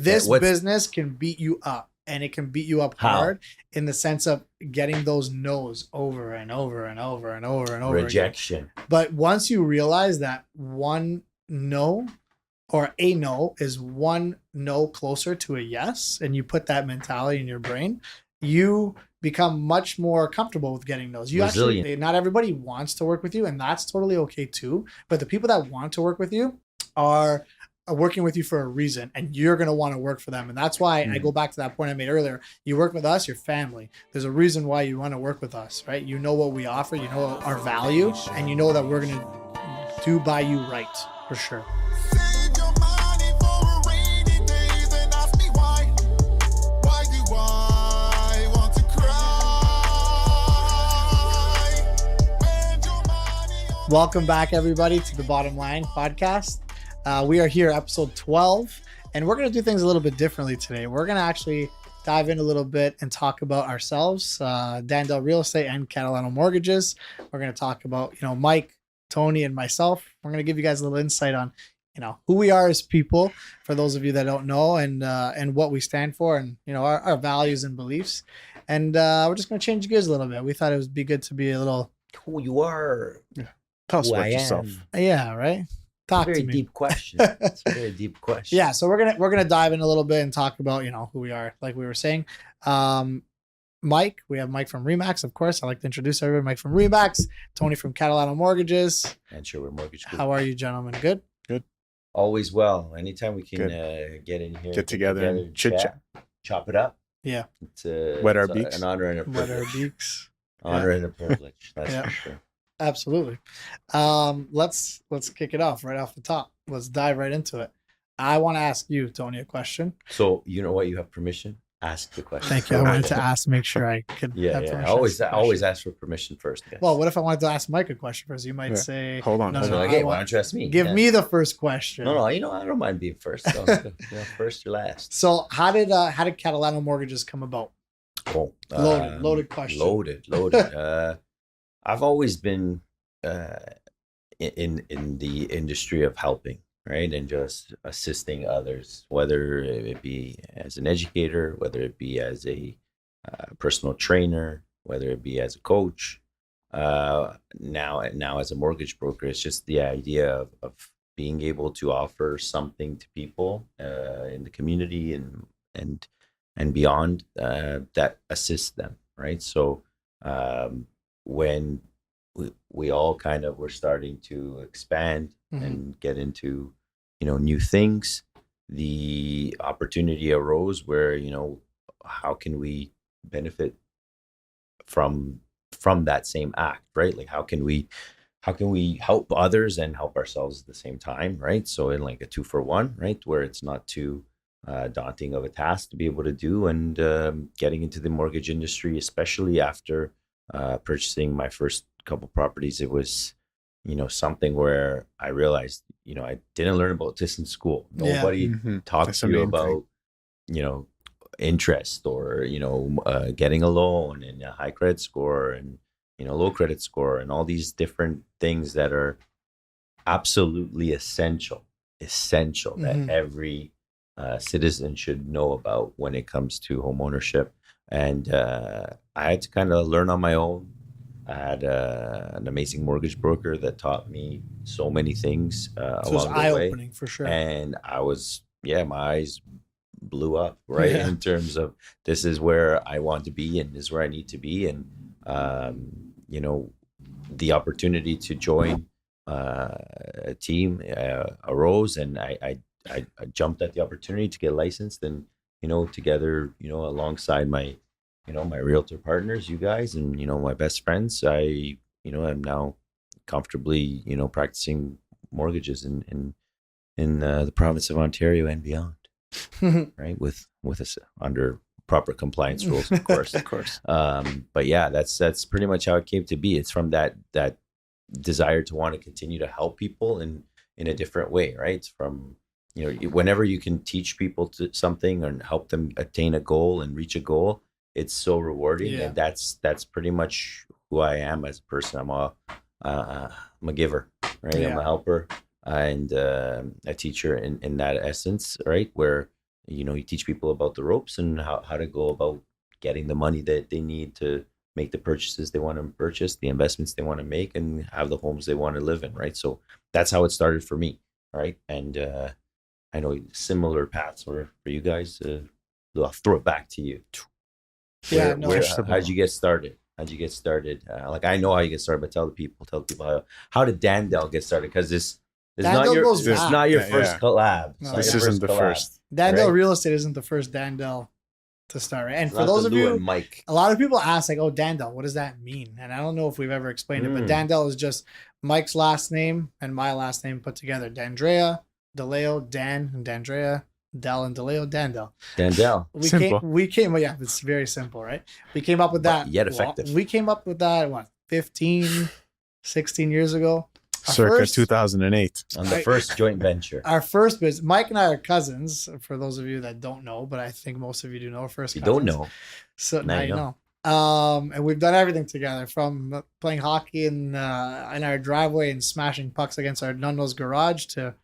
This business can beat you up, and it can beat you up hard in the sense of getting those no's over and over and over and over and over rejection again. But once you realize that one no or a no is one no closer to a yes, and you put that mentality in your brain, you become much more comfortable with getting those. You resilient. Actually, not everybody wants to work with you, and that's totally okay too. But the people that want to work with you are working with you for a reason, and you're going to want to work for them. And that's why I go back to that point I made earlier. You work with us, your family. There's a reason why you want to work with us, right? You know what we offer, you know our value, and you know that we're going to do by you right, for sure. Welcome back, everybody, to the Bottom Line podcast. We are here, episode 12, and we're going to do things a little bit differently today. We're going to actually dive in a little bit and talk about ourselves, DanDell Real Estate and Catalano Mortgages. We're going to talk about, Mike, Tony, and myself. We're going to give you guys a little insight on, who we are as people, for those of you that don't know, and what we stand for, and, our values and beliefs. And we're just going to change gears a little bit. We thought it would be good to be a little... Who you are. Yeah. Tell us about yourself. Yeah, right? Talk to me. Deep question. It's a very deep question. Yeah, so we're gonna dive in a little bit and talk about who we are, like we were saying. Mike, we have Mike from Remax, of course. I like to introduce everybody. Mike from Remax, Tony from Catalano Mortgages, and Sherwood Mortgage Group. How are you, gentlemen? Good. Always well. Anytime we can get in here, get together and chit chat, chop it up. Yeah, it's wet our beaks. An honor and a privilege. Wet our beaks. Honor and a privilege. That's for sure. Absolutely. Let's kick it off right off the top. Let's dive right into it. I want to ask you, Tony, a question. So you know what? You have permission. Ask the question. Thank you. I wanted to ask, make sure I could. I always ask for permission first. Guys. Well, what if I wanted to ask Mike a question first? You might say, "Hold on, no, okay, why don't you ask me? Give me the first question." No, I don't mind being first. So, first or last. So how did Catalano Mortgages come about? Oh, loaded question. Loaded. I've always been in the industry of helping, right? And just assisting others, whether it be as an educator, whether it be as a personal trainer, whether it be as a coach. Now as a mortgage broker, it's just the idea of being able to offer something to people in the community and beyond that assists them, right? So when we all kind of were starting to expand and get into, new things, the opportunity arose where, how can we benefit from that same act, right? Like, how can we help others and help ourselves at the same time, right? So in like a 2-for-1, right? Where it's not too daunting of a task to be able to do, and getting into the mortgage industry, especially after purchasing my first couple properties, it was something where I realized I didn't learn about this in school. Nobody talked to you about interest or getting a loan and a high credit score and low credit score and all these different things that are absolutely essential that every citizen should know about when it comes to home ownership. And I had to kind of learn on my own. I had an amazing mortgage broker that taught me so many things along the way. So it was eye-opening for sure. And I was, my eyes blew up, right? Yeah. In terms of, this is where I want to be and this is where I need to be. And, the opportunity to join a team arose, and I jumped at the opportunity to get licensed, and, together, alongside my my realtor partners, you guys, and, my best friends, I, am now comfortably, practicing mortgages in the province of Ontario and beyond, right? With us under proper compliance rules, of course. Of course. But yeah, that's pretty much how it came to be. It's from that desire to want to continue to help people in a different way, right? It's from, whenever you can teach people something and help them attain a goal and reach a goal, it's so rewarding. And that's pretty much who I am as a person. I'm a giver, right? I'm a helper and a teacher in that essence, right? Where you teach people about the ropes and how to go about getting the money that they need to make the purchases they want to purchase, the investments they want to make, and have the homes they want to live in, right? So that's how it started for me, right? And I know similar paths were for you guys. I'll throw it back to you. Yeah, how'd you get started? Like, I know how you get started, but tell the people how did DanDell get started? Because this is not your first collab. No, this isn't the first. DanDell Real Estate isn't the first DanDell to start, right? And it's for those of you, Luca and Mike. a lot of people ask like, "Oh, DanDell, what does that mean?" And I don't know if we've ever explained it, but DanDell is just Mike's last name and my last name put together. Dandrea, DeLeo, Dan, and Dandrea, Del and DeLeo, DanDell. DanDell. We came. Yeah, it's very simple, right? We came up with that. Yet effective. We came up with that, 15, 16 years ago? Circa 2008. On the first joint venture. Our first business. Mike and I are cousins, for those of you that don't know, but I think most of you do know. First cousins. You don't know. So now you know. And we've done everything together, from playing hockey in our driveway and smashing pucks against our nunno's garage to,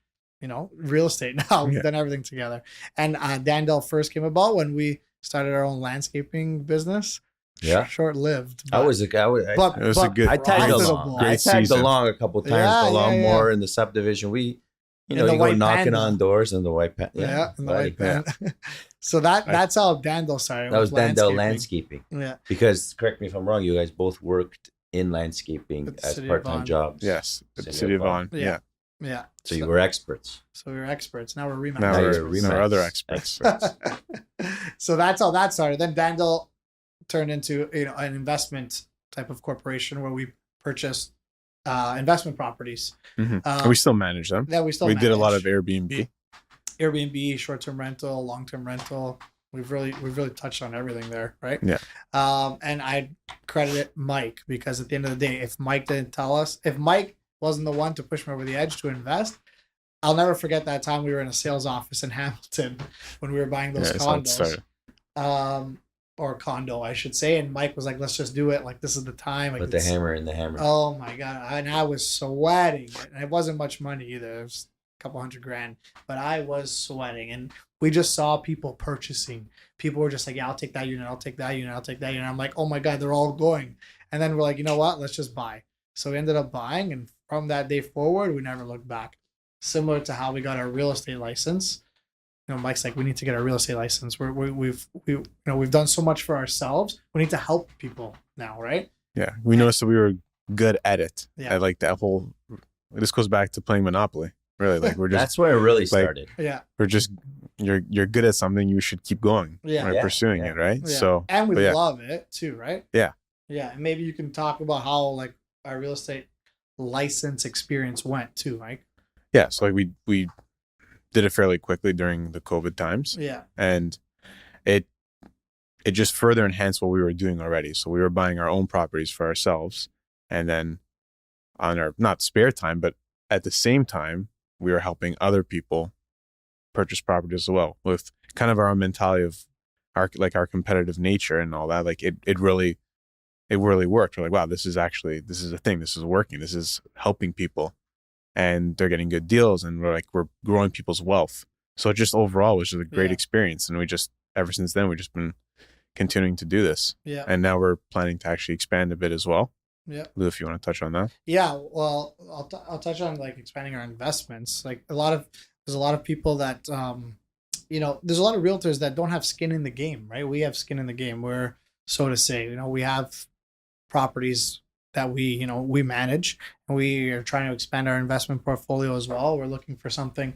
real estate. Now we've done everything together. And DanDell first came about when we started our own landscaping business. Yeah, short-lived. It was a good. I tagged along a couple times. The lawnmower and the subdivision. We, you go knocking on doors in the white pen. Yeah, in the white pen. So that's how DanDell started. That was DanDell Landscaping. Yeah. Because, correct me if I'm wrong, you guys both worked in landscaping as part-time jobs. Yes, at the City of Vaughan. Yeah. Yeah. So you were experts. So we were experts. Now we're Remax. Now we're other experts. So that's how that started. Then DanDell turned into an investment type of corporation where we purchased investment properties. Mm-hmm. And we still manage them. Yeah, we did a lot of Airbnb, short-term rental, long-term rental. We've really touched on everything there, right? Yeah. And I credit Mike, because at the end of the day, if Mike wasn't the one to push me over the edge to invest, I'll never forget that time we were in a sales office in Hamilton when we were buying those condos. Or condo, I should say. And Mike was like, let's just do it. Like, this is the time. Like, put the hammer in the hammer. Oh my God. And I was sweating. And it wasn't much money either. It was a couple $100,000. But I was sweating. And we just saw people purchasing. People were just like, yeah, I'll take that unit. I'll take that unit. I'll take that unit. I'm like, oh my God, they're all going. And then we're like, you know what? Let's just buy. So we ended up buying. And from that day forward, we never looked back. Similar to how we got our real estate license. Mike's like, we need to get a real estate license. We've done so much for ourselves. We need to help people now, right? Yeah, we noticed that we were good at it. Yeah, I like that whole. This goes back to playing Monopoly. Really, like we're just. That's where it really started. Yeah, we're just you're good at something. You should keep going. Yeah, right? Pursuing it, right? Yeah. So and we love it too, right? Yeah, yeah. And maybe you can talk about how our real estate license experience went too, Mike. Yeah, so we did it fairly quickly during the COVID times. Yeah. And it just further enhanced what we were doing already. So we were buying our own properties for ourselves. And then on our, not spare time, but at the same time, we were helping other people purchase properties as well, with kind of our mentality of our competitive nature and all that. Like it really worked. We're like, wow, this is a thing. This is working. This is helping people. And they're getting good deals, and we're growing people's wealth. So it just overall was just a great experience. And we just, ever since then, we've just been continuing to do this. Yeah. And now we're planning to actually expand a bit as well. Yeah. Lou, if you want to touch on that. Yeah. Well, I'll touch on expanding our investments. There's a lot of people that, there's a lot of realtors that don't have skin in the game, right? We have skin in the game. We're, so to say, we have properties that we manage, and we are trying to expand our investment portfolio as well. We're looking for something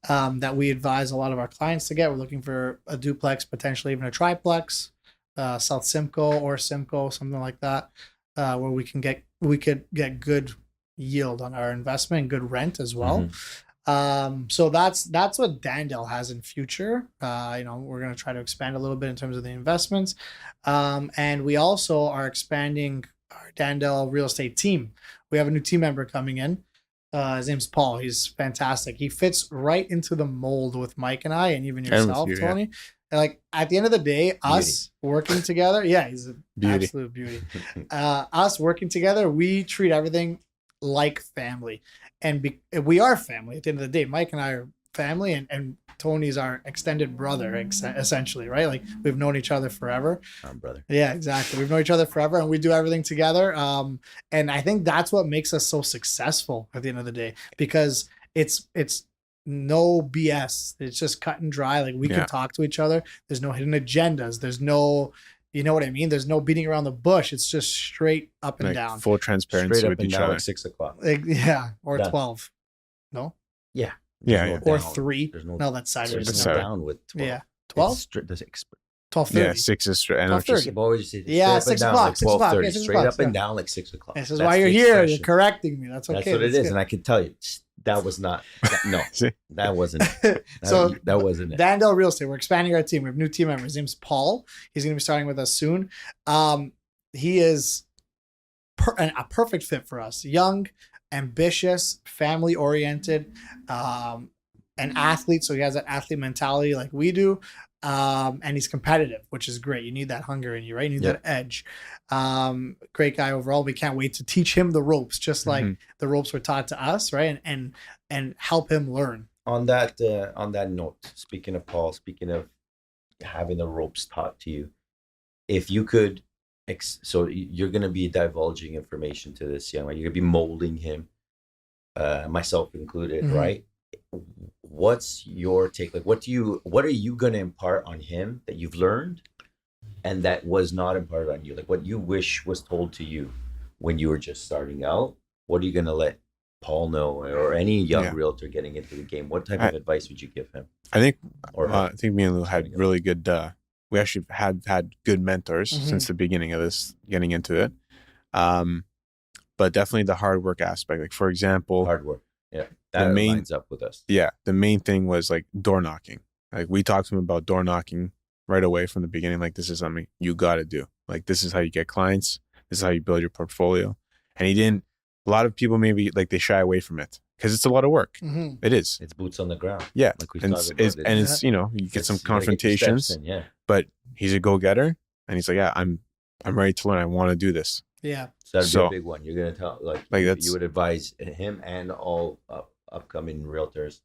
that we advise a lot of our clients to get. We're looking for a duplex, potentially even a triplex, South Simcoe or Simcoe, something like that, where we could get good yield on our investment and good rent as well. Mm-hmm. So that's what DanDell has in future. We're going to try to expand a little bit in terms of the investments, and we also are expanding our DanDell real estate team. We have a new team member coming in. His name's Paul. He's fantastic. He fits right into the mold with Mike and I, and even yourself, Tony. Yeah. At the end of the day, us working together, he's an absolute beauty. Us working together, we treat everything like family, and we are family. At the end of the day, Mike and I are family, and Tony's our extended brother, essentially, right? Like we've known each other forever. Brother. Yeah, exactly. We've known each other forever, and we do everything together. And I think that's what makes us so successful at the end of the day, because it's no BS. It's just cut and dry. Like we can talk to each other. There's no hidden agendas. There's no, you know what I mean? There's no beating around the bush. It's just straight up and like down. full transparency Straight up with and each down other. like 6 o'clock. Like, yeah, or Done. 12. No? Yeah. Yeah, There's yeah. no Or down. 3. There's No, that's sideways. There's It's no seven. down with 12. Yeah. 12? 12? 12:30. Yeah, 6 is straight. I know what you're 12:30. saying. I've always said Yeah, straight 6 up and down o'clock, like 6 o'clock. 12:30. Yeah, 6 Straight o'clock, up and yeah. down like 6 o'clock. This is That's why the you're here. You're expression. correcting me. That's okay. That's what it That's is. good. And I can tell you, that was not, no, See? that wasn't it. So that wasn't it. DanDell Real Estate, we're expanding our team. We have new team members. His name's Paul. He's going to be starting with us soon. He is a perfect fit for us. Young, ambitious, family oriented, an athlete. So he has that athlete mentality like we do. And he's competitive, which is great. You need that hunger in you, right? You need that edge. Great guy overall. We can't wait to teach him the ropes, just like the ropes were taught to us, right? And help him learn. On that note, speaking of Paul, speaking of having the ropes taught to you, if you could, so you're going to be divulging information to this young man. You're going to be molding him, myself included, right? What's your take? Like, what are you going to impart on him that you've learned and that was not imparted on you? Like what you wish was told to you when you were just starting out? What are you going to let Paul know, or any young realtor getting into the game? What type of advice would you give him? I think, Or I think me and Lou had really good, we actually had good mentors since the beginning of this, getting into it. But definitely the hard work aspect. Like, for example, hard work. Yeah. That lines up with us. Yeah. The main thing was like door knocking. Like we talked to him about door knocking right away from the beginning. Like, this is something you got to do. Like, this is how you get clients. This is how you build your portfolio. And a lot of people maybe like they shy away from it because it's a lot of work. It is. It's boots on the ground. Yeah. Like we And it's, you know, you get some confrontations, but he's a go-getter and he's like, yeah, I'm ready to learn. I want to do this. Yeah. So that'd be a big one. You're going to tell, like that's, you would advise him and all upcoming realtors,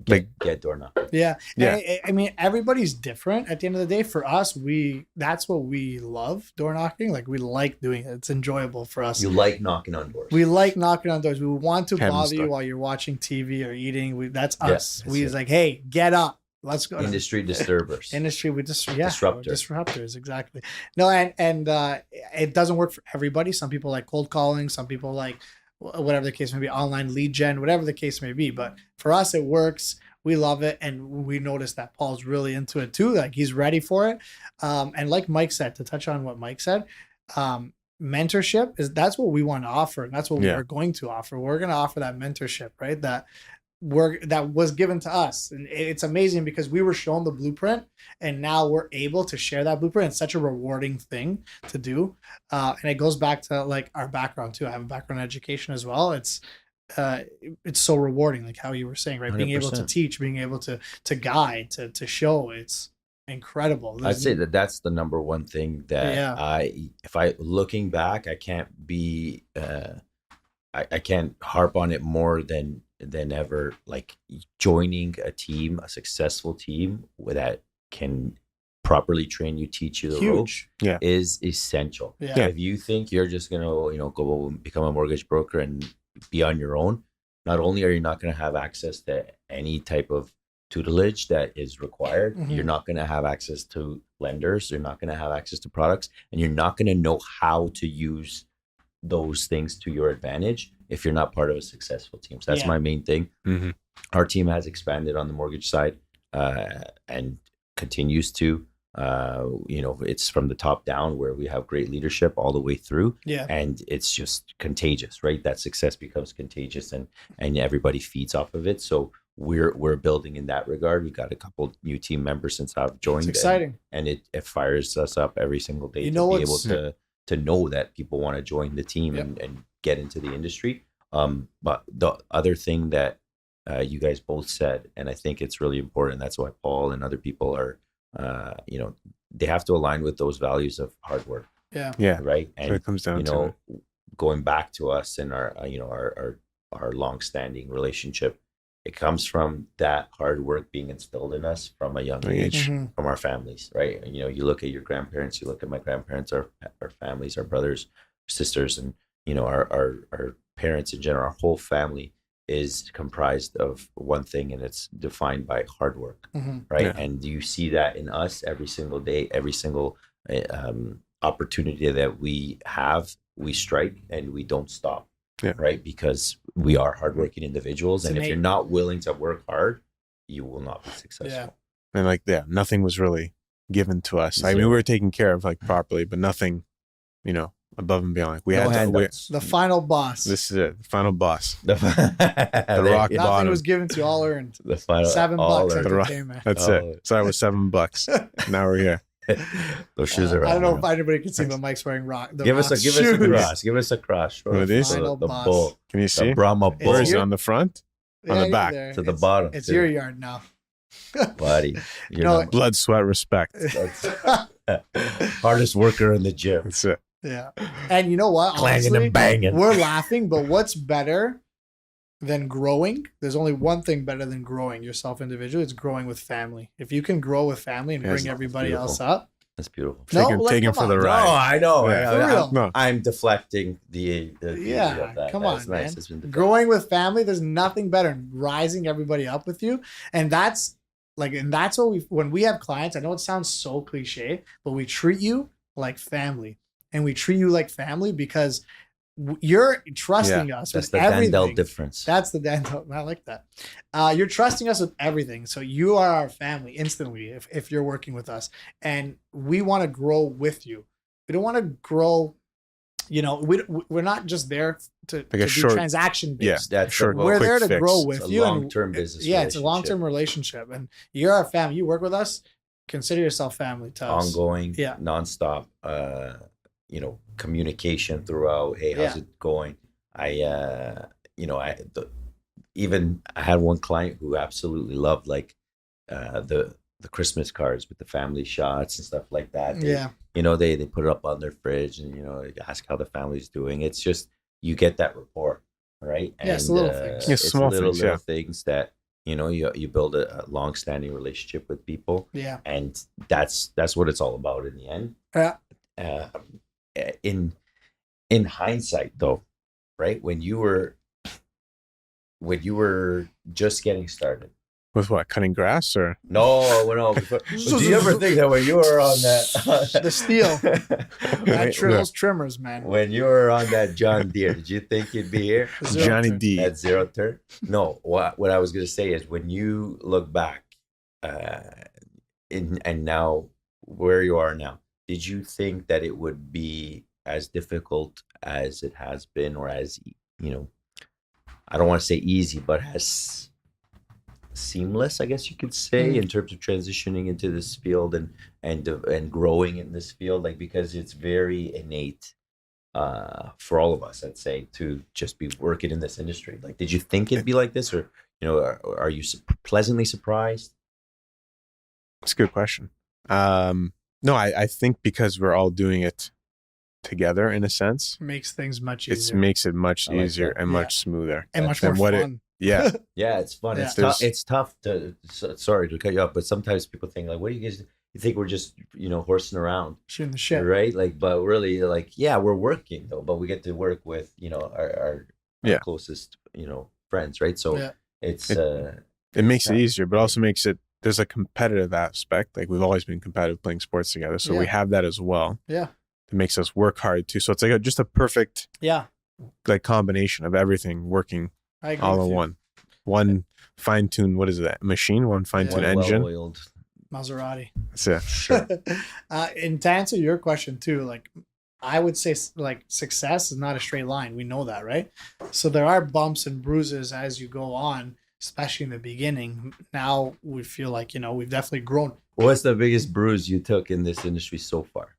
get door knocking. Yeah. I mean, everybody's different at the end of the day. For us, that's what we love, door knocking. Like, we like doing it. It's enjoyable for us. You like knocking on doors. We like knocking on doors. We want to bother you while you're watching TV or eating. That's us. That's like, hey, get up. Let's go. Industry disturbers. Disruptors, exactly. No, and it doesn't work for everybody. Some people like cold calling. Some people like whatever the case may be, online lead gen, whatever the case may be. But for us, it works. We love it, and we noticed that Paul's really into it too. Like, he's ready for it. And like Mike said, to touch on what Mike said, mentorship that's what we want to offer, and that's what we are going to offer. We're going to offer that mentorship, right? That was given to us, and it's amazing because we were shown the blueprint, and now we're able to share that blueprint. It's such a rewarding thing to do, and it goes back to like our background too. I have a background in education as well. It's so rewarding, like how you were saying, right? 100%. Being able to teach, being able to guide, to show, it's incredible. I'd say that's the number one thing that if I looking back, I can't be I can't harp on it more than ever. Like, joining a team, a successful team that can properly train you, teach you the ropes, is essential. If you think you're just gonna go become a mortgage broker and be on your own, not only are you not going to have access to any type of tutelage that is required, you're not going to have access to lenders, you're not going to have access to products, and you're not going to know how to use those things to your advantage if you're not part of a successful team. So that's my main thing. Our team has expanded on the mortgage side and continues to. It's from the top down, where we have great leadership all the way through, and it's just contagious, right? That success becomes contagious, and everybody feeds off of it. So we're building in that regard. We got a couple new team members since I've joined. It's exciting, and it fires us up every single day to be able to know that people want to join the team and get into the industry. But the other thing that you guys both said, and I think it's really important, that's why Paul and other people are, they have to align with those values of hard work. Right. And so it comes down to going back to us and our long-standing relationship, it comes from that hard work being instilled in us from a young age, Mhm. from our families, right? You know, you look at your grandparents, you look at my grandparents, our families, our brothers, sisters, and you know, our parents in general. Our whole family is comprised of one thing, and it's defined by hard work, Mhm. right? Yeah. And you see that in us every single day, every single opportunity that we have, we strike and we don't stop. Yeah. Right, because we are hardworking individuals, It's and if innate. you're not willing to work hard, you will not be successful. And like, yeah, nothing was really given to us. I mean, we Zero. were taken care of like properly, but nothing, you know, above and beyond. Like we No had to, handouts. The final boss. this is it, the final boss. The rock yeah, Nothing bottom. was given to you, all earned. the final $7 all The rock- entertainment. That's Oh. it. So I was $7. Now we're here. Those shoes are. I don't know on. if anybody can see, but Mike's wearing rock. The Give us a Rock's give us a shoes. cross. Give us a cross. Show What us it is? Final the boss. bull, Can you see? the Brahma It's bull, Where is it, your- on the front? On the you're back. there. to the It's- bottom. It's too. your yard now. buddy. You're No, number- Blood, sweat, respect. hardest worker in the gym. That's it. Yeah. And you know what? Clanging Honestly, and banging. we're laughing, but what's better than growing? There's only one thing better than growing yourself individually. It's growing with family. If you can grow with family and Yeah, bring it's everybody beautiful. else up. That's beautiful. No, Take like, him come for the on. ride. No, I know. Yeah. For real. No. I'm deflecting the Yeah, of that. come That's on, nice. man. It's been deflected. Growing with family, there's nothing better than rising everybody up with you. And that's what when we have clients, I know it sounds so cliche, but we treat you like family. And we treat you like family because you're trusting us That's with the everything. DanDell difference. That's the DanDell. I like that. You're trusting us with everything. So you are our family instantly if you're working with us. And we want to grow with you. We don't want to grow, we're not just there to a do short- transaction based. Yeah. That's Short, the- We're quick there to fix. grow it's with a you. long-term business. Yeah, it's a relationship. long-term relationship. And you're our family. You work with us, consider yourself family to us. ongoing, Yeah. nonstop, communication throughout. Hey, how's Yeah. it going? Even I had one client who absolutely loved the Christmas cards with the family shots and stuff like that. Yeah. They put it up on their fridge and they ask how the family's doing. It's just you get that rapport, right? Yeah, it's the little things. Yeah, It's small little things, yeah. things that you build a long-standing relationship with people. Yeah. And that's what it's all about in the end. Yeah. In hindsight, though, right, when you were just getting started, With what? Cutting grass or? no, before, do you ever think that when you were on that The steel. Right, Those trimmers, man. when you were on that John Deere, did you think you'd be here? Zero Johnny turn. D. At zero turn? No. What I was gonna say is when you look back, and now where you are now, did you think that it would be as difficult as it has been, or as I don't want to say easy, but as seamless, I guess you could say, in terms of transitioning into this field and growing in this field, because it's very innate for all of us, I'd say, to just be working in this industry. Did you think it'd be like this, or are you pleasantly surprised? That's a good question. No, I think because we're all doing it together in a sense, Makes things much it easier. makes it much I like easier that. and Yeah. much smoother. and much than more what fun. Yeah. Yeah, it's fun. Yeah. It's There's- tough. It's tough to. Sorry to cut you off, but sometimes people think what do you guys? You think we're just horsing around, Shooting the shit. right? But really, yeah, we're working though. But we get to work with our Yeah. closest friends, right? So Yeah. it's It makes it Yeah. easier, but also makes it, there's a competitive aspect. We've always been competitive playing sports together. So we Yeah. have that as well. Yeah. It makes us work hard too. So it's just a perfect Yeah. combination of everything working I agree all with in you. one fine-tuned, what is that? Machine, one fine-tuned Yeah. engine. well-oiled. Maserati. That's it. Sure. And to answer your question too, I would say success is not a straight line. We know that, right? So there are bumps and bruises as you go on, especially in the beginning. Now we feel like, we've definitely grown. What's the biggest bruise you took in this industry so far?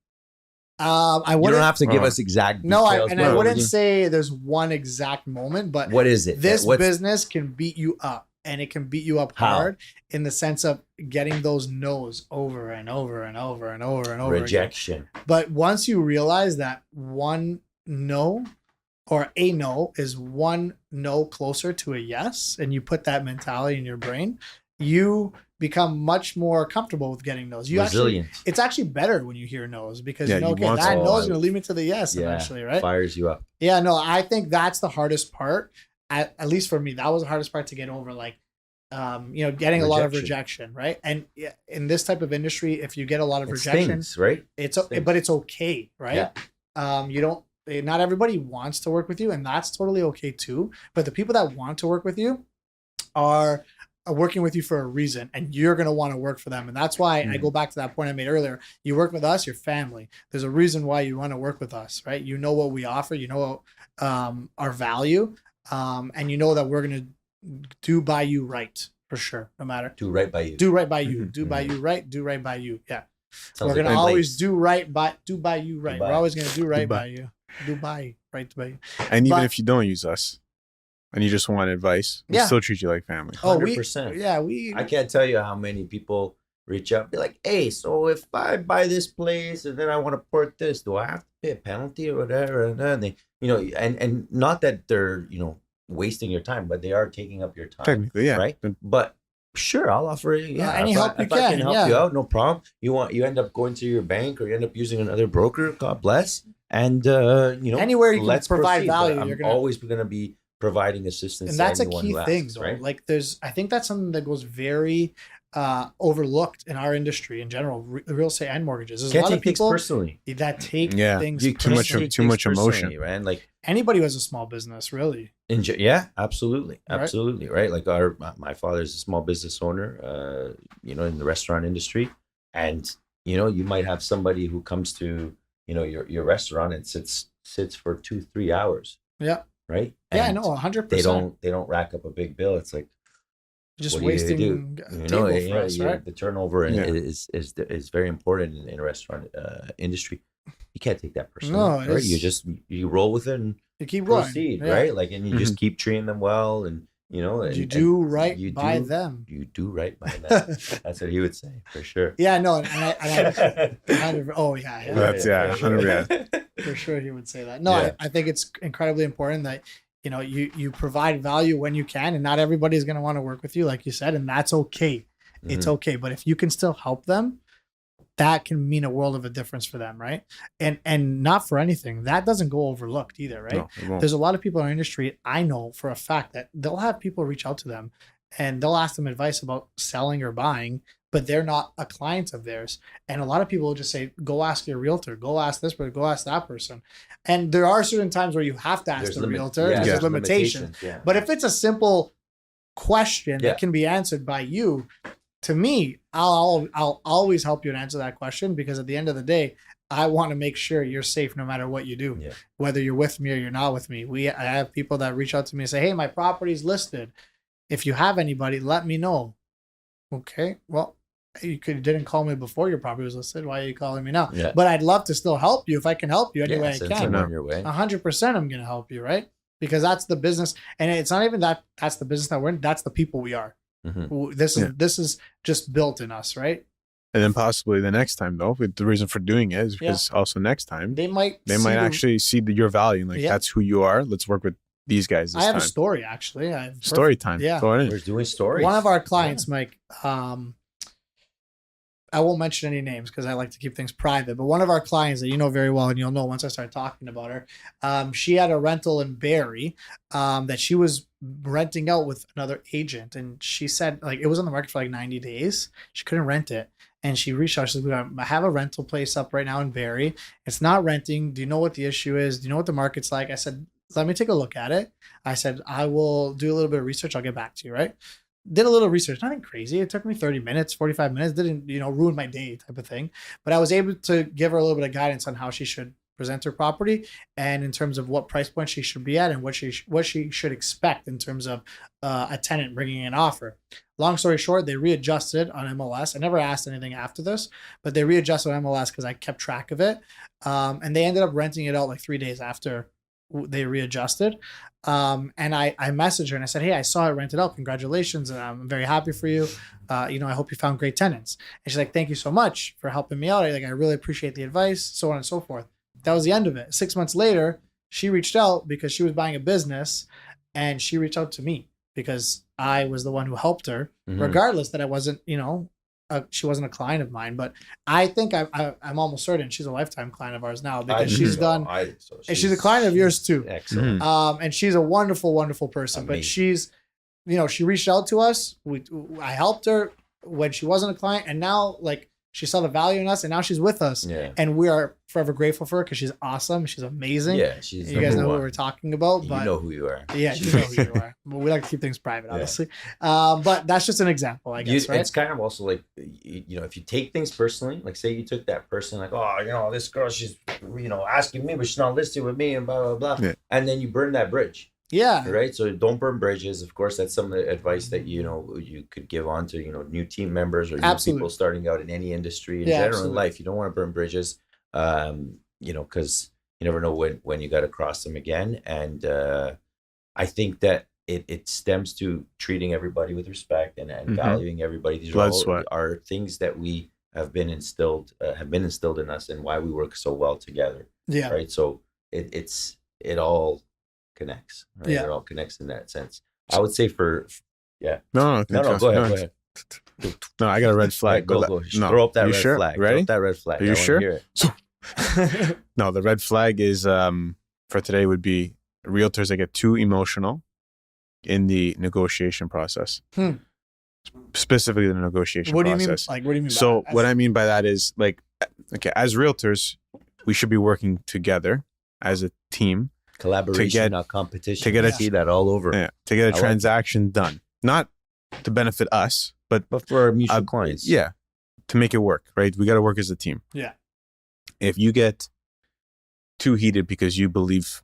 I You wouldn't. don't have to give Oh. us exact No, details. I but wouldn't say there's one exact moment, but What is it? this What's- business can beat you up, and it can beat you up How? hard in the sense of getting those no's over and over and over and over and over again. rejection. But once you realize that one no or a no is one no closer to a yes, and you put that mentality in your brain, you become much more comfortable with getting no's. Resilient. It's actually better when you hear no's, because Yeah, you know, you okay, want that to- no is going to lead me to the yes eventually, right? Fires you up. Yeah, no, I think that's the hardest part. At least for me, that was the hardest part to get over. Like, getting a lot of rejection, right? And in this type of industry, if you get a lot of rejection, stings, right? but it's okay, right? You don't. Not everybody wants to work with you, and that's totally okay too. But the people that want to work with you are working with you for a reason, and you're going to want to work for them. And that's why I go back to that point I made earlier. You work with us, your family. There's a reason why you want to work with us, right? You know what we offer, you know our value, and you know that we're going to do by you right, for sure, no matter. Do right by you. Do right by you. Do by you right. Do right by you. Yeah. Sounds We're like going to a always place. do by you right. Dubai. We're always going to do right Dubai. by you. Dubai, right by you. And even But- if you don't use us and you just want advice, we Yeah. still treat you like family. Oh, 100%. we I can't tell you how many people reach out, be like, "Hey, so if I buy this place and then I want to port this, do I have to pay a penalty or whatever?" And then they, and not that they're wasting your time, but they are taking up your time, Technically, yeah. right? But sure, I'll offer you. Yeah, any if help I, you if I can, help yeah. you out, no problem. You end up going to your bank or you end up using another broker. God bless. And Anywhere you can let's provide proceed. But value, I'm you're gonna always going to be providing assistance. and that's to a anyone key who thing asks, though. right? Like I think that's something that goes very overlooked in our industry in general, real estate and mortgages. There's Can't a lot take of things people personally. that take Yeah. things You- too much- personally. too much emotion. right? Like Anybody who has a small business, really. yeah, absolutely, Right. absolutely, right? Like my father's a small business owner, in the restaurant industry, and you might have somebody who comes to your restaurant and sits for 2-3 hours, Yeah. right? Yeah, And no, 100%. they don't rack up a big bill. It's like, Just what do you wasting do? table for us, right? The turnover Yeah. is very important in a restaurant industry. You can't take that personally. No, it right? is- You roll with it and You keep going. proceed, Yeah. right? Like, and you just keep treating them well, and and You do right you by do- them. You do right by them. That's what he would say for sure. Yeah, no, and oh yeah, That's- yeah, 100%. for sure he would say that. No, Yeah. I think it's incredibly important that you provide value when you can, and not everybody's going to want to work with you, like you said, and that's okay. It's okay, but if you can still help them, that can mean a world of a difference for them, right? And not for anything, that doesn't go overlooked either, right? No, it won't. There's a lot of people in our industry, I know for a fact, that they'll have people reach out to them and they'll ask them advice about selling or buying, but they're not a client of theirs. And a lot of people will just say, go ask your realtor, go ask this person, go ask that person. And there are certain times where you have to ask the realtor. Yeah, There's limitations. Yeah. But if it's a simple question Yeah. that can be answered by you, to me, I'll always help you and answer that question, because at the end of the day, I want to make sure you're safe no matter what you do, Yeah. whether you're with me or you're not with me. I have people that reach out to me and say, hey, my property's listed. If you have anybody, let me know. Okay, well, you didn't call me before your property was listed. Why are you calling me now? Yeah. But I'd love to still help you if I can help you any way I send can. someone your way. 100% I'm going to help you, right? Because that's the business. And it's not even that's the business that we're in. That's the people we are. Mhm. This is just built in us, right? And then possibly the next time, though, the reason for doing it is because also next time They might actually see your value and like, Yeah. that's who you are. Let's work with these guys this I have time. a story, actually. Story time. Yeah. Go in. We're doing stories. One of our clients, Mike, I won't mention any names because I like to keep things private, but one of our clients that you know very well, and you'll know once I start talking about her, she had a rental in Barrie that she was renting out with another agent. And she said, like, it was on the market for like 90 days. She couldn't rent it. And she reached out. She said, I have a rental place up right now in Barrie. It's not renting. Do you know what the issue is? Do you know what the market's like? I said, let me take a look at it. I said, I will do a little bit of research. I'll get back to you, right? Did a little research, nothing crazy. It took me 30 minutes, 45 minutes, didn't, ruin my day type of thing. But I was able to give her a little bit of guidance on how she should present her property and in terms of what price point she should be at and what she should expect in terms of a tenant bringing an offer. Long story short, they readjusted on MLS. I never asked anything after this, but they readjusted on MLS because I kept track of it. And they ended up renting it out like 3 days after they readjusted. And I messaged her and I said, hey, I saw it rented out. Congratulations. And I'm very happy for you. I hope you found great tenants. And she's like, thank you so much for helping me out. I really appreciate the advice, so on and so forth. That was the end of it. 6 months later, She reached out because she was buying a business, and she reached out to me because I was the one who helped her, regardless that I wasn't, she wasn't a client of mine. But I think I'm almost certain she's a lifetime client of ours now because she's done, and she's a client of yours too. Excellent. And she's a wonderful, wonderful person. Amazing. But she's, she reached out to us. I helped her when she wasn't a client, and now like she saw the value in us, and now she's with us. Yeah. And we are forever grateful for her because she's awesome. She's amazing. Yeah, she's You guys know number what one. we're talking about, but You know who you are. yeah, you know who you are. But we like to keep things private, obviously. But that's just an example, I guess, right? It's kind of also like, if you take things personally, like say you took that person, like, oh, this girl, she's, asking me, but she's not listed with me and blah, blah, blah. Yeah. And then you burn that bridge. Yeah. Right. So don't burn bridges. Of course, that's some of the advice that, you could give on to, new team members or new people starting out in any industry in general in life. You don't want to burn bridges, because you never know when you got to cross them again. And I think that it stems to treating everybody with respect and valuing everybody. These are things that we have been instilled in us, and why we work so well together. Yeah. Right. So it all connects. Right? Yeah. It all connects in that sense. I would say No, go ahead. No, I got a red flag. Go. No. Throw up that You red sure? flag. Ready? Throw up that red flag. Are you I wanna sure? hear it. No, the red flag is for today would be realtors that get too emotional in the negotiation process. Specifically the negotiation What do you process. mean? Like, what do you mean? So by what I mean by that is like, okay, as realtors, we should be working together as a team. Collaboration, not competition. To get I see that all over. Yeah, to get a transaction done, not to benefit us, but for our mutual clients. Yeah, to make it work. Right, we got to work as a team. Yeah. If you get too heated because you believe,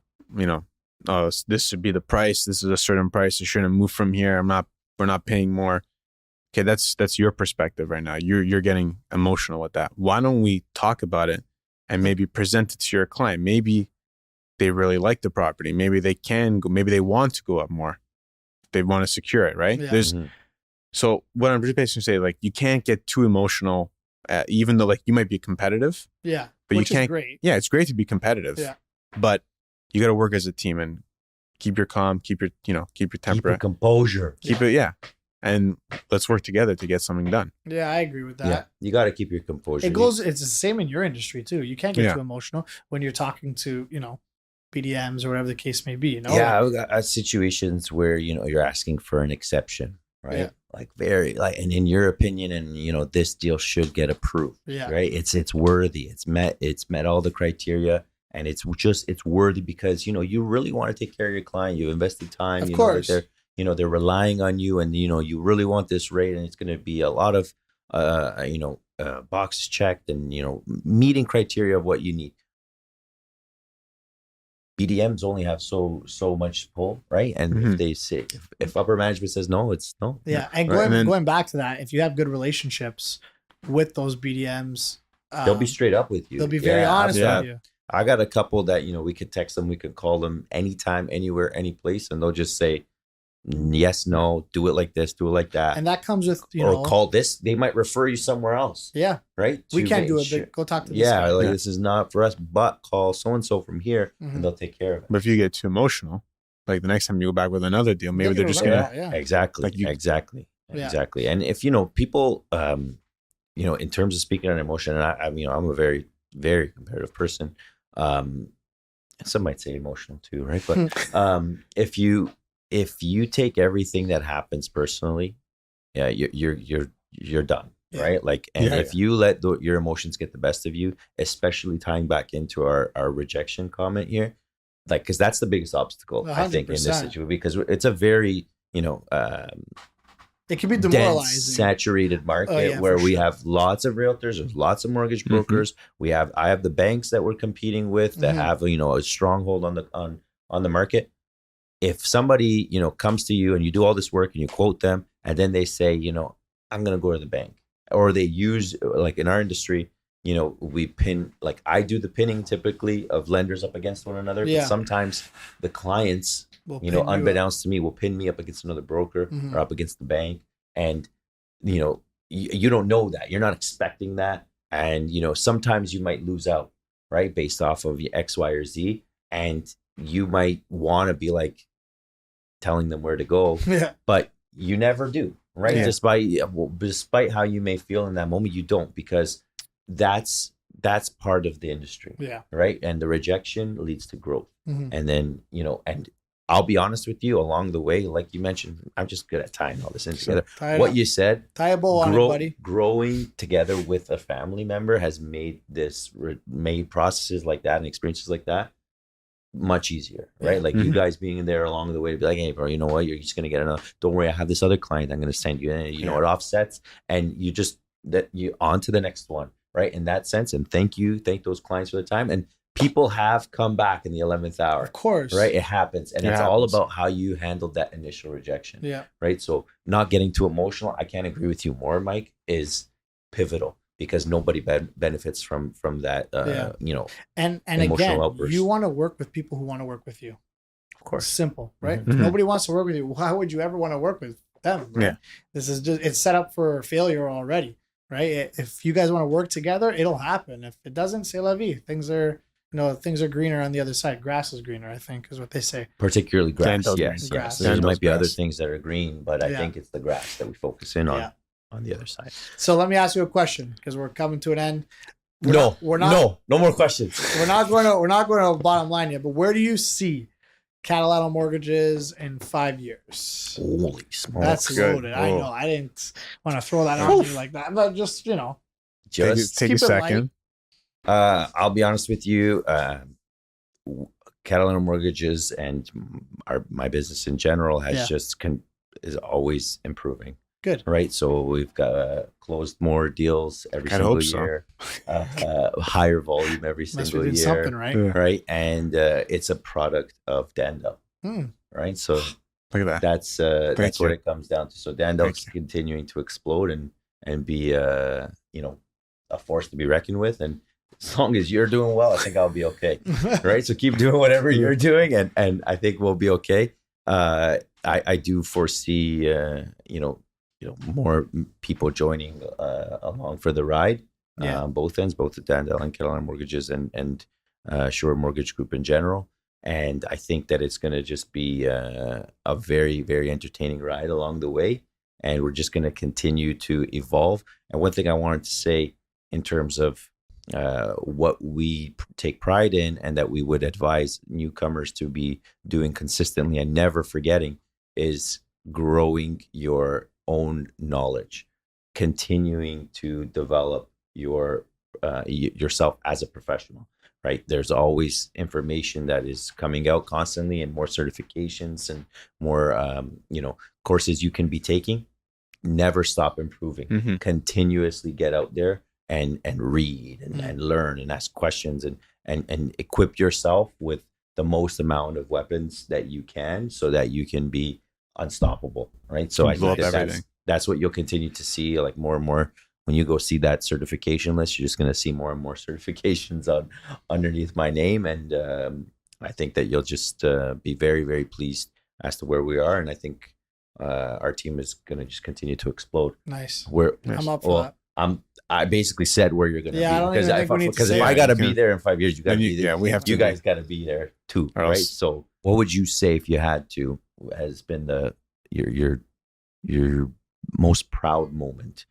oh, this should be the price. This is a certain price. It shouldn't move from here. We're not paying more. Okay, that's your perspective right now. You're getting emotional with that. Why don't we talk about it and maybe present it to your client? Maybe they really like the property. Maybe they can go. Maybe they want to go up more. They want to secure it, right? Yeah. So what I'm just basically saying, like, you can't get too emotional, even though like you might be competitive. Yeah, but which you can't. Is great. Yeah, it's great to be competitive. Yeah, but you got to work as a team and keep your calm, keep your temper, keep your composure, keep it, and let's work together to get something done. Yeah, I agree with that. Yeah, you got to keep your composure. It's the same in your industry too. You can't get too emotional when you're talking to BDMs or whatever the case may be. Yeah, I've got situations where you're asking for an exception, right? Yeah. Like and in your opinion, and this deal should get approved. Yeah. Right. It's worthy. It's met all the criteria, and it's worthy because you really want to take care of your client. You invested time. Of course. They're relying on you, and you really want this rate, and it's going to be a lot of boxes checked, and meeting criteria of what you need. BDMs only have so much pull, right? And if they say, if upper management says no, it's no. Yeah, and going back to that, if you have good relationships with those BDMs, they'll be straight up with you. They'll be very honest with you. I got a couple that we could text them, we could call them anytime, anywhere, any place, and they'll just say yes, no, do it like this, do it like that, and that comes with or call this. They might refer you somewhere else. Yeah, right. We can't do it, but go talk to this guy. Like this is not for us. But call so and so from here, and they'll take care of it. But if you get too emotional, like the next time you go back with another deal, maybe they're just gonna exactly. And if people, in terms of speaking on emotion, and I'm a very, very competitive person. Some might say emotional too, right? But if you take everything that happens personally, you're done, right? Like, and if you let your emotions get the best of you, especially tying back into our rejection comment here, like, because that's the biggest obstacle 100%. I think in this situation, because it's a very it can be demoralizing, dense, saturated market where we have lots of realtors, there's lots of mortgage brokers. I have the banks that we're competing with that have a stronghold on the market. If somebody, comes to you and you do all this work and you quote them, and then they say, I'm going to go to the bank, or they use, like in our industry, we pin, like I do the pinning typically of lenders up against one another. But sometimes the clients, unbeknownst to me, will pin me up against another broker or up against the bank. And, you don't know that. You're not expecting that. And, sometimes you might lose out, right? Based off of X, Y, or Z. And you might want to be like telling them where to go, Yeah. but you never do, right? Yeah. Despite how you may feel in that moment, you don't, because that's part of the industry, Yeah. right? And the rejection leads to growth. Mhm. And then, and I'll be honest with you, along the way, like you mentioned, I'm just good at tying all this in together. Tie it What up. you said, Tie a bow on it, buddy. growing together with a family member has made made processes like that and experiences like that much easier, right? Yeah. Like you guys being there along the way to be like, hey, bro, you know what? You're just gonna get another. Don't worry, I have this other client I'm gonna send you, and you know it offsets, and you just you on to the next one, right? In that sense, and thank those clients for the time. And people have come back in the 11th hour, Of course. right? It happens, and it's all about how you handled that initial rejection, Yeah. right? So not getting too emotional. I can't agree with you more, Mike. Is pivotal. Because nobody benefits from that, And emotional again, outburst. you want to work with people who want to work with you. Of course. Simple, right? Mm-hmm. If nobody wants to work with you, why would you ever want to work with them? Right? Yeah. This is just, it's set up for failure already, right? If you guys want to work together, it'll happen. If it doesn't, c'est la vie. Things are greener on the other side. Grass is greener, I think, is what they say. Particularly grass. DanDell's Yes. green. Yes. Grass. There might be DanDell's other grass. things that are green, but I Yeah. think it's the grass that we focus in on. Yeah. On the other side. So let me ask you a question, because we're coming to an end. No more questions. We're not going to bottom line yet, but where do you see Catalano Mortgages in 5 years? Holy smokes. That's good. loaded. I Whoa. know. I didn't want to throw that on you like that, but just, Just Take keep a it light. second. I'll be honest with you. Catalano Mortgages and my business in general has is always improving. Good. Right. So we've got closed more deals every I'd single hope so. year, higher volume every Must be single doing year. something, right? Yeah. Right. And it's a product of DanDell. Right. So Look at that. that's Thank what you. it comes down to. So DanDell's Thank you. continuing to explode and be a force to be reckoned with. And as long as you're doing well, I think I'll be okay. Right. So keep doing whatever you're doing, and I think we'll be okay. I do foresee more people joining along for the ride. Yeah. Both ends, both the DanDell and Catalano Mortgages and Shore Mortgage Group in general. And I think that it's going to just be a very, very entertaining ride along the way. And we're just going to continue to evolve. And one thing I wanted to say in terms of what we take pride in and that we would advise newcomers to be doing consistently and never forgetting is growing your own knowledge, continuing to develop yourself as a professional. Right. There's always information that is coming out constantly and more certifications and more, courses you can be taking. Never stop improving. Mm-hmm. Continuously get out there and read and learn and ask questions and equip yourself with the most amount of weapons that you can so that you can be unstoppable. Right. So I think that's what you'll continue to see, like more and more. When you go see that certification list, you're just going to see more and more certifications underneath my name. And I think that you'll just be very, very pleased as to where we are. And I think our team is going to just continue to explode. Nice. Nice. I'm up for that. I basically said where you're going to be. I don't even think we need to Because say if I that. got to be there in 5 years, you got to be there. Yeah, we have to. You guys got to be there too, Or right? else- So what would you say if you had to, has been your most proud moment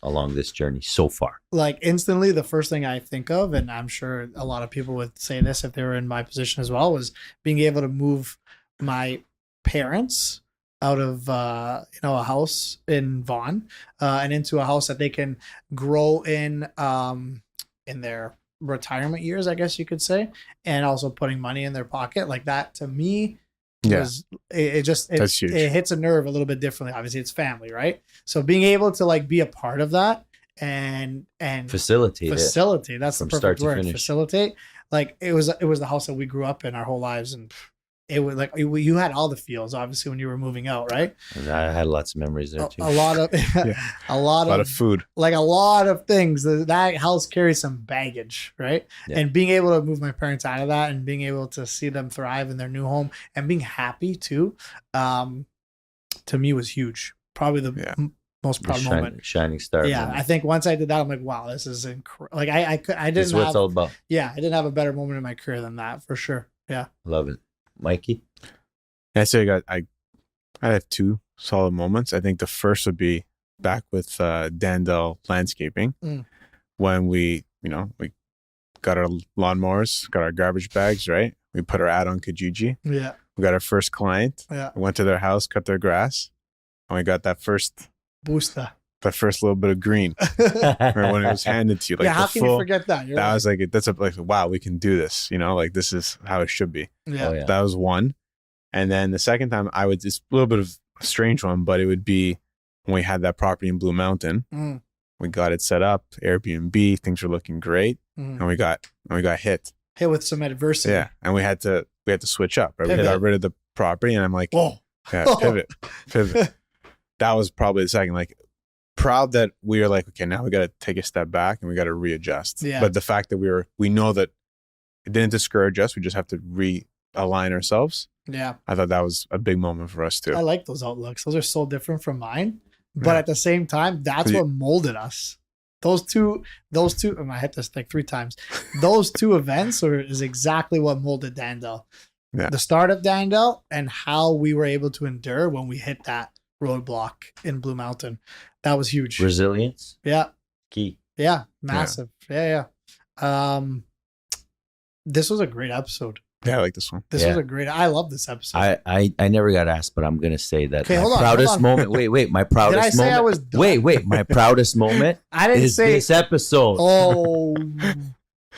along this journey so far? Like instantly, the first thing I think of, and I'm sure a lot of people would say this if they were in my position as well, was being able to move my parents out of a house in Vaughan and into a house that they can grow in their retirement years, I guess you could say, and also putting money in their pocket. Like that to me was That's huge. it hits a nerve a little bit differently. Obviously it's family, right? So being able to like be a part of that and Facilitate that's the from perfect start to word. finish. Facilitate. Like it was the house that we grew up in our whole lives, and it was like you had all the feels obviously when you were moving out, right? And I had lots of memories there too. A lot of a lot A lot of food. like a lot of things. That house carries some baggage, right? Yeah. And being able to move my parents out of that and being able to see them thrive in their new home and being happy too, to me was huge. Probably the most proud moment. Shining star. Yeah, moment. I think once I did that, I'm like, wow, this is incredible. Like I This is didn't what it's all have, about. I didn't have a better moment in my career than that for sure. Yeah. Love it. Mikey? I say I have two solid moments. I think the first would be back with DanDell Landscaping when we got our lawnmowers, got our garbage bags, right? We put our ad on Kijiji. Yeah. We got our first client. Yeah. We went to their house, cut their grass, and we got that first little bit of green. Remember when it was handed to you? Like, yeah, how can you forget that? You're that right. was like, wow, we can do this. Like this is how it should be. Yeah. Oh, yeah. That was one. And then the second time it's a little bit of a strange one, but it would be when we had that property in Blue Mountain. We got it set up, Airbnb, things were looking great. And we got hit. Hit with some adversity. Yeah. And we had to switch up. Right? We Pivot. got rid of the property and I'm like, Whoa. yeah, pivot. That was probably the second. Like, proud that we were like, okay, now we got to take a step back and we got to readjust. Yeah. But the fact that we know that it didn't discourage us, we just have to realign ourselves. Yeah. I thought that was a big moment for us too. I like those outlooks. Those are so different from mine. But at the same time, that's what molded us. Those two, and I hit this like 3 times. Those two events is exactly what molded DanDell. Yeah. The start of DanDell and how we were able to endure when we hit that roadblock in Blue Mountain. That was huge. Resilience, Yeah. key. Yeah. Massive. Yeah. This was a great episode. Yeah, I like this one. This was a great. I love this episode. I never got asked, but I'm gonna say that Okay, my hold on, proudest hold on. moment. Wait, my proudest Did I say moment. I was done? Wait, my proudest moment I didn't is say. this episode. Oh.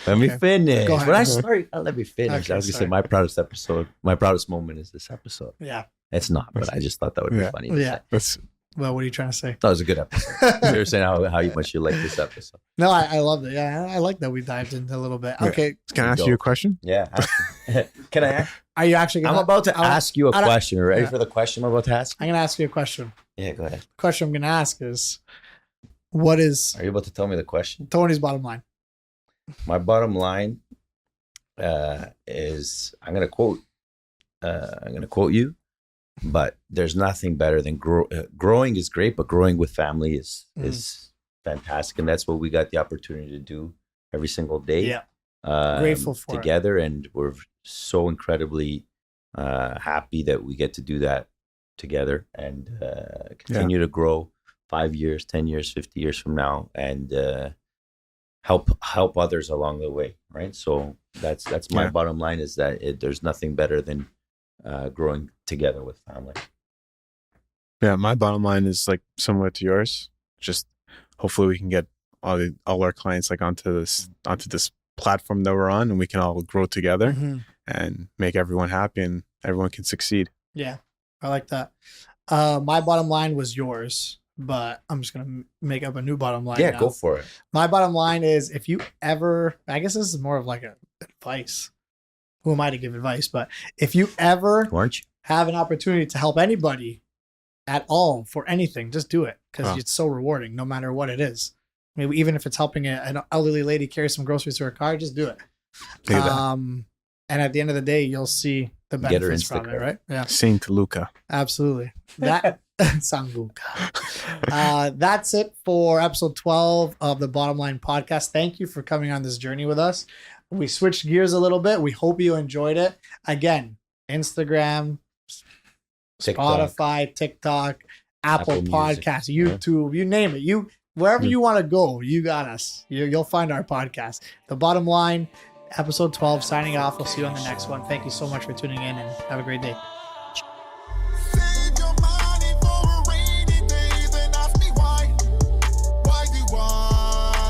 Let me Okay. finish. Go ahead. When I start, let me finish. Okay, I was gonna sorry. say my proudest episode. My proudest moment is this episode. Yeah. It's not, but I just thought that would be Yeah. funny. To Yeah. say. That's Well, what are you trying to say? That was a good episode. You were saying how much you like this episode. No, I loved it. Yeah, I like that we dived into a little bit. Yeah. Okay, Can I ask Go. you a question? Yeah. Can I? are you actually I'm gonna? about to ask you a I don't- question. Are you ready yeah. for the question I'm about to ask? I'm gonna ask you a question. Yeah, go ahead. The question I'm gonna ask is, what is Are you about to tell me the question? Tony's bottom line? My bottom line is I'm gonna quote you, but there's nothing better than growing is great, but growing with family is fantastic, and that's what we got the opportunity to do every single day. Yeah, grateful for it. together, and we're so incredibly happy that we get to do that together and continue to grow 5 years, 10 years, 50 years from now, and help others along the way, right? So that's my bottom line, is that there's nothing better than growing together with family. Yeah, my bottom line is like similar to yours. Just hopefully we can get all our clients like onto this platform that we're on, and we can all grow together and make everyone happy and everyone can succeed. Yeah, I like that. My bottom line was yours, but I'm just gonna make up a new bottom line. Yeah, now. go for it. My bottom line is, if you ever, I guess this is more of like a advice. Who am I to give advice? But if you ever Weren't you? have an opportunity to help anybody at all for anything, just do it, because it's so rewarding, no matter what it is. Maybe even if it's helping an elderly lady carry some groceries to her car, just do it. Do that. And at the end of the day, you'll see the Get her benefits from it, Instacart. right? Yeah, Saint Luca. absolutely. That Sanguka. That's it for episode 12 of the Bottom Line Podcast. Thank you for coming on this journey with us. We switched gears a little bit. We hope you enjoyed it. Again, Instagram, TikTok. Spotify, TikTok, Apple Music. Podcasts, YouTube, you name it. Wherever you want to go, you got us. You'll find our podcast. The Bottom Line, episode 12, signing off. We'll see you on the next one. Thank you so much for tuning in, and have a great day.